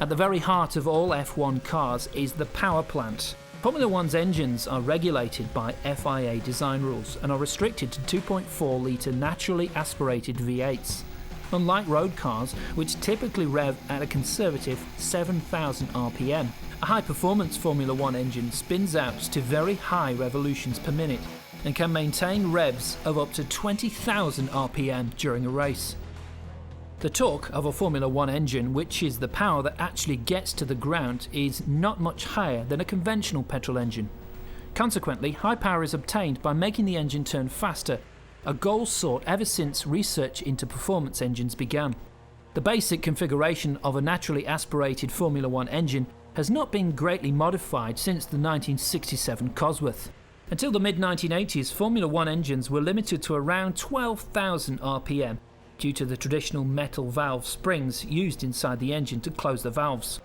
At the very heart of all F1 cars is the power plant. Formula One's engines are regulated by FIA design rules and are restricted to 2.4 litre naturally aspirated V8s. Unlike road cars, which typically rev at a conservative 7,000 RPM, a high-performance Formula One engine spins out to very high revolutions per minute and can maintain revs of up to 20,000 RPM during a race. The torque of a Formula One engine, which is the power that actually gets to the ground, is not much higher than a conventional petrol engine. Consequently, high power is obtained by making the engine turn faster, a goal sought ever since research into performance engines began. The basic configuration of a naturally aspirated Formula One engine has not been greatly modified since the 1967 Cosworth. Until the mid-1980s, Formula One engines were limited to around 12,000 RPM, due to the traditional metal valve springs used inside the engine to close the valves.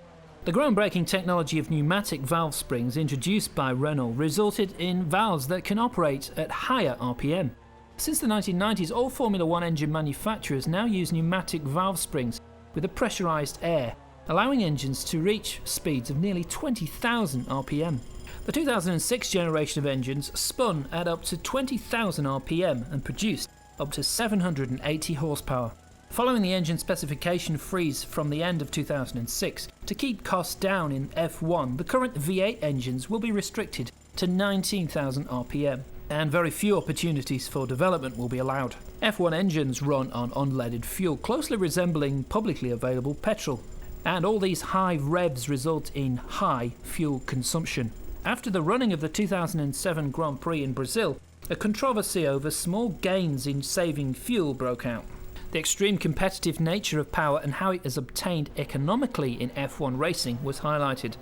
The groundbreaking technology of pneumatic valve springs introduced by Renault resulted in valves that can operate at higher RPM. Since the 1990s, all Formula One engine manufacturers now use pneumatic valve springs with a pressurized air, allowing engines to reach speeds of nearly 20,000 RPM. The 2006 generation of engines spun at up to 20,000 RPM and produced up to 780 horsepower. Following the engine specification freeze from the end of 2006, to keep costs down in F1, the current V8 engines will be restricted to 19,000 RPM, and very few opportunities for development will be allowed. F1 engines run on unleaded fuel, closely resembling publicly available petrol, and all these high revs result in high fuel consumption. After the running of the 2007 Grand Prix in Brazil, a controversy over small gains in saving fuel broke out. The extreme competitive nature of power and how it is obtained economically in F1 racing was highlighted.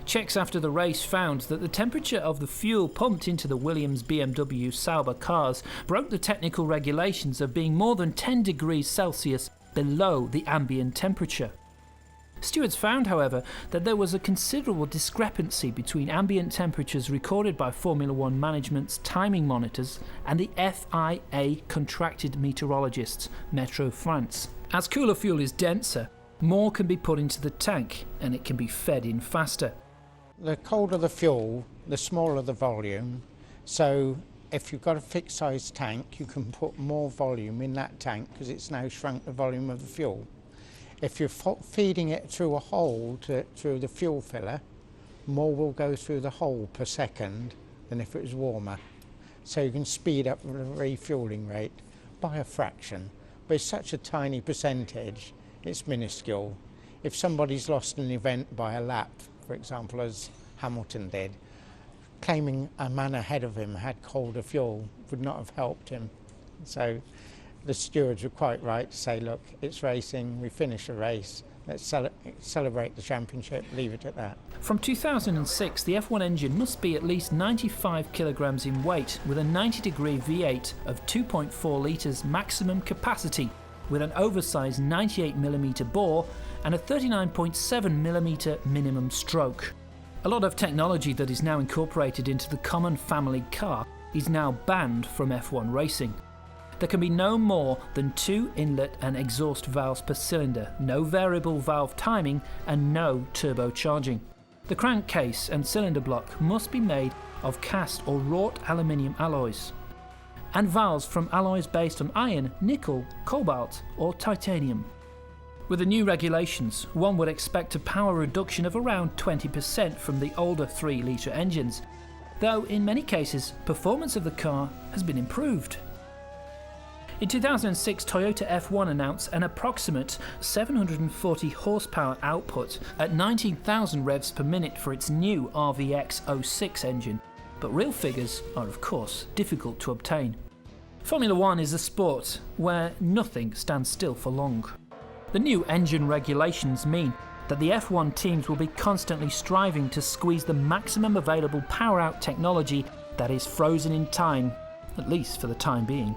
Checks after the race found that the temperature of the fuel pumped into the Williams BMW Sauber cars broke the technical regulations of being more than 10 degrees Celsius below the ambient temperature. Stewards found, however, that there was a considerable discrepancy between ambient temperatures recorded by Formula One management's timing monitors and the FIA contracted meteorologists, Meteo France. As cooler fuel is denser, more can be put into the tank and it can be fed in faster. The colder the fuel, the smaller the volume, so if you've got a fixed size tank, you can put more volume in that tank because it's now shrunk the volume of the fuel. If you're feeding it through a hole through the fuel filler, more will go through the hole per second than if it was warmer. So you can speed up the refueling rate by a fraction. But it's such a tiny percentage, it's minuscule. If somebody's lost an event by a lap, for example, as Hamilton did, claiming a man ahead of him had colder fuel would not have helped him. So the stewards were quite right to say, look, it's racing, we finish a race, let's celebrate the championship, leave it at that. From 2006, the F1 engine must be at least 95 kilograms in weight with a 90-degree V8 of 2.4 litres maximum capacity with an oversized 98mm bore and a 39.7mm minimum stroke. A lot of technology that is now incorporated into the common family car is now banned from F1 racing. There can be no more than 2 inlet and exhaust valves per cylinder, no variable valve timing and no turbocharging. The crankcase and cylinder block must be made of cast or wrought aluminium alloys, and valves from alloys based on iron, nickel, cobalt or titanium. With the new regulations, one would expect a power reduction of around 20% from the older 3-litre engines, though in many cases performance of the car has been improved. In 2006, Toyota F1 announced an approximate 740 horsepower output at 19,000 revs per minute for its new RVX-06 engine, but real figures are of course difficult to obtain. Formula One is a sport where nothing stands still for long. The new engine regulations mean that the F1 teams will be constantly striving to squeeze the maximum available power out technology that is frozen in time, at least for the time being.